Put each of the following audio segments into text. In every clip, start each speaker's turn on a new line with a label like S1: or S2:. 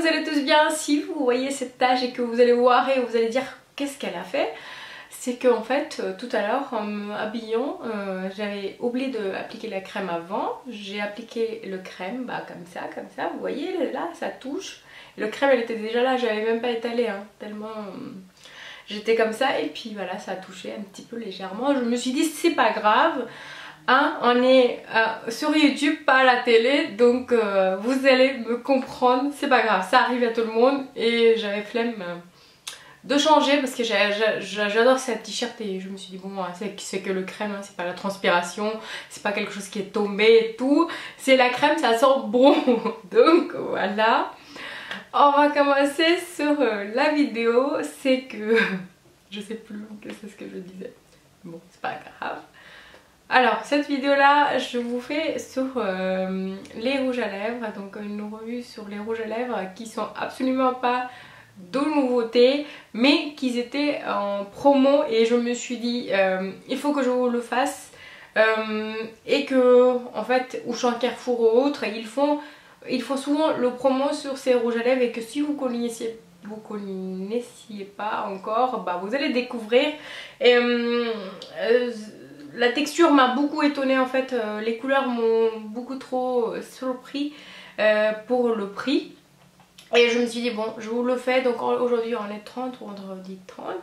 S1: vous allez tous bien. Si vous voyez cette tache et que vous allez voir et vous allez dire qu'est-ce qu'elle a fait, c'est qu'en fait tout à l'heure en m'habillant j'avais oublié d'appliquer la crème avant. J'ai appliqué le crème comme ça, vous voyez là ça touche. Le crème elle était déjà là, j'avais même pas étalé hein, tellement j'étais comme ça et puis voilà ça a touché un petit peu légèrement. Je me suis dit c'est pas grave. Hein, on est sur YouTube, pas à la télé, donc vous allez me comprendre, c'est pas grave, ça arrive à tout le monde et j'avais flemme de changer parce que j'adore cette t-shirt et je me suis dit bon c'est que le crème, hein, c'est pas la transpiration, c'est pas quelque chose qui est tombé et tout, c'est la crème, ça sent bon. Donc voilà, on va commencer sur la vidéo, c'est que je sais plus qu'est-ce que je disais, bon c'est pas grave. Alors cette vidéo là je vous fais sur les rouges à lèvres, donc une revue sur les rouges à lèvres qui sont absolument pas de nouveautés mais qu'ils étaient en promo et je me suis dit il faut que je vous le fasse et que en fait Auchan, Carrefour ou autres ils font souvent le promo sur ces rouges à lèvres et que si vous connaissiez pas encore, bah vous allez découvrir et la texture m'a beaucoup étonnée en fait, les couleurs m'ont beaucoup trop surpris pour le prix. Et je me suis dit bon je vous le fais, donc aujourd'hui on est 30, vendredi 30.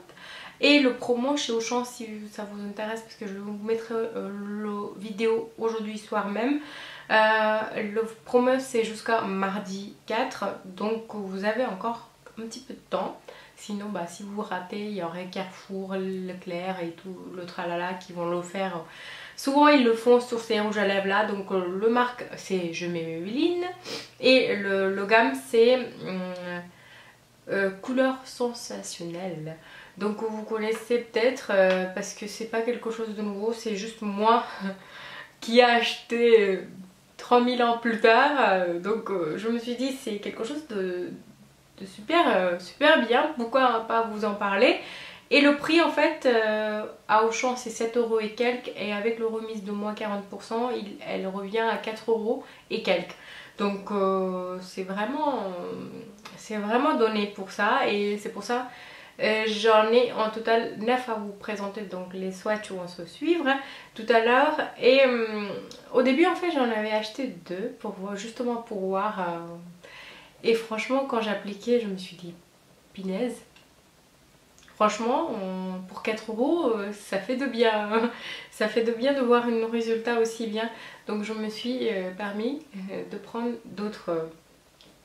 S1: Et le promo chez Auchan si ça vous intéresse parce que je vous mettrai la vidéo aujourd'hui soir même. Le promo c'est jusqu'à mardi 4, donc vous avez encore un petit peu de temps. Sinon bah, si vous ratez il y aurait Carrefour, Leclerc et tout le tralala qui vont le faire. Souvent ils le font sur ces rouges à lèvres là, donc le marque c'est Je Maybelline et le gamme c'est couleur sensationnelle. Donc vous connaissez peut-être parce que c'est pas quelque chose de nouveau, c'est juste moi qui ai acheté 3000 ans plus tard. Donc je me suis dit c'est quelque chose de super bien, pourquoi pas vous en parler. Et le prix en fait à Auchan c'est 7 € et quelques et avec le remise de moins 40% elle revient à 4 € et quelques. Donc c'est vraiment donné pour ça et c'est pour ça j'en ai en total 9 à vous présenter, donc les swatchs vont se suivre tout à l'heure. Et au début en fait j'en avais acheté 2 pour voir, justement pour voir et franchement quand j'appliquais je me suis dit pinaise, franchement pour 4 € ça fait de bien ça fait de bien de voir un résultat aussi bien. Donc je me suis permis de prendre d'autres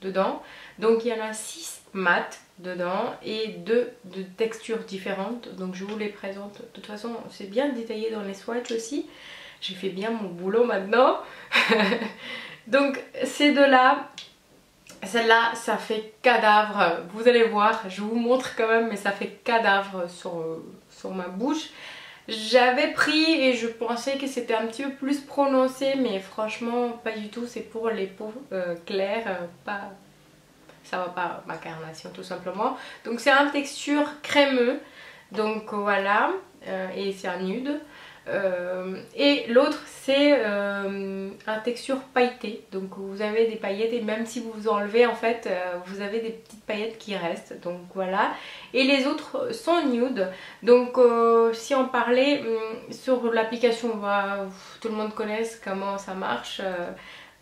S1: dedans. Donc il y en a 6 mat dedans et 2 de textures différentes, donc je vous les présente. De toute façon c'est bien détaillé dans les swatchs aussi, j'ai fait bien mon boulot maintenant. Donc ces deux là, celle-là ça fait cadavre, vous allez voir, je vous montre quand même, mais ça fait cadavre sur ma bouche. J'avais pris et je pensais que c'était un petit peu plus prononcé, mais franchement pas du tout, c'est pour les peaux claires, pas... ça va pas ma carnation tout simplement. Donc c'est un texture crémeux, donc voilà, et c'est un nude. Et l'autre c'est un texture pailletée, donc vous avez des paillettes et même si vous enlevez en fait vous avez des petites paillettes qui restent, donc voilà. Et les autres sont nude, donc si on parlait sur l'application, tout le monde connaît comment ça marche.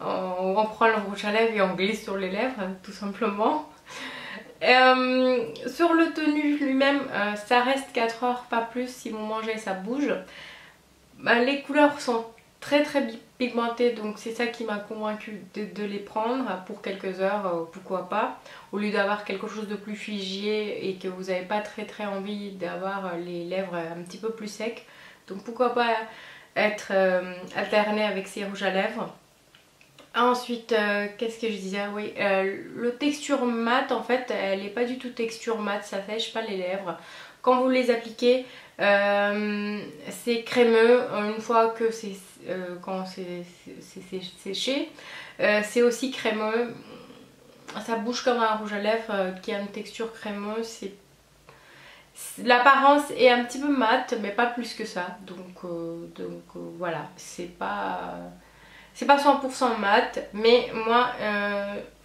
S1: On prend le rouge à lèvres et on glisse sur les lèvres tout simplement. Sur le tenue lui-même ça reste 4 heures pas plus, si vous mangez ça bouge. Les couleurs sont très pigmentées, donc c'est ça qui m'a convaincue de les prendre pour quelques heures, pourquoi pas, au lieu d'avoir quelque chose de plus figé et que vous n'avez pas très envie d'avoir les lèvres un petit peu plus secs. Donc pourquoi pas être alterné avec ces rouges à lèvres. Ensuite, qu'est-ce que je disais? Oui, le texture mat en fait, elle n'est pas du tout texture mat, ça sèche pas les lèvres. Quand vous les appliquez, c'est crémeux une fois que quand c'est séché. C'est aussi crémeux, ça bouge comme un rouge à lèvres qui a une texture crémeuse. L'apparence est un petit peu mat, mais pas plus que ça. Donc voilà, c'est pas 100% mat, mais moi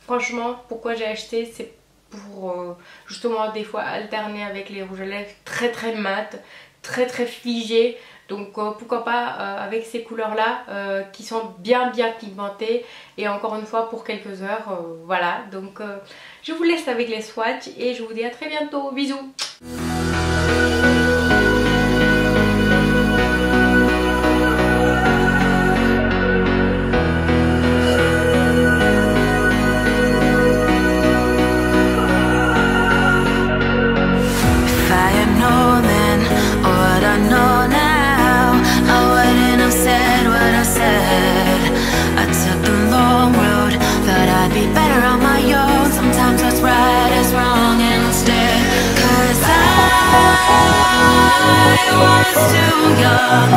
S1: Franchement, pourquoi j'ai acheté, c'est pour justement des fois alterner avec les rouges à lèvres très mat, très figés. Donc pourquoi pas avec ces couleurs là qui sont bien pigmentées, et encore une fois pour quelques heures. Voilà, donc je vous laisse avec les swatchs et je vous dis à très bientôt. Bisous.
S2: I was too young,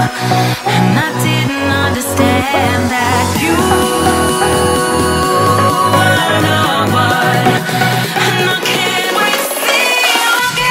S2: and I didn't understand that you were the one, and I can't wait to see you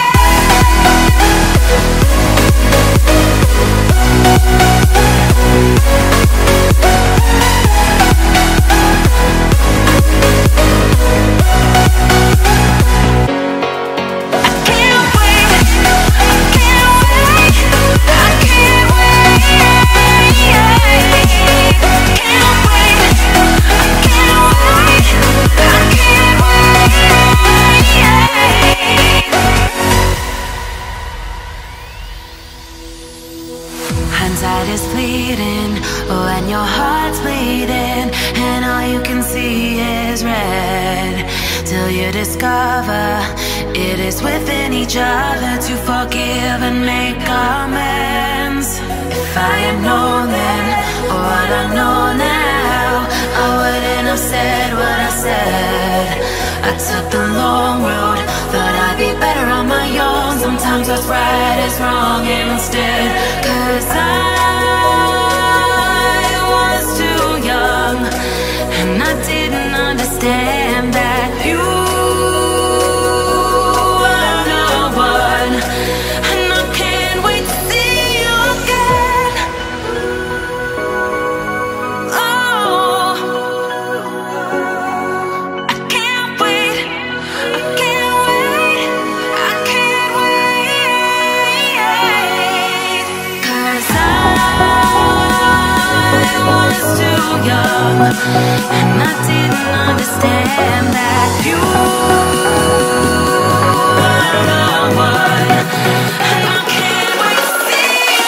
S2: hindsight is fleeting when your heart's bleeding and all you can see is red, till you discover it is within each other to forgive and make amends. If I had known then what I know now, I wouldn't have said what I said. I took the long road, thought I'd be better on my own. Sometimes what's right is wrong instead, 'cause I was too young, and I didn't understand that you were the one, and I can't wait to see you again. Oh, I can't wait, I can't wait, I can't wait, 'cause I was too young, and I didn't understand that you were the one, and I can't wait to see you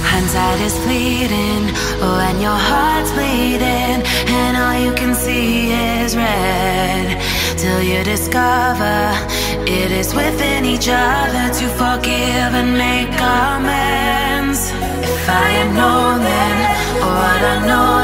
S2: hindsight is fleeting when your heart's bleeding and all you can see is red, till you discover it is within each other to forgive and make amends. If I had known then what I know.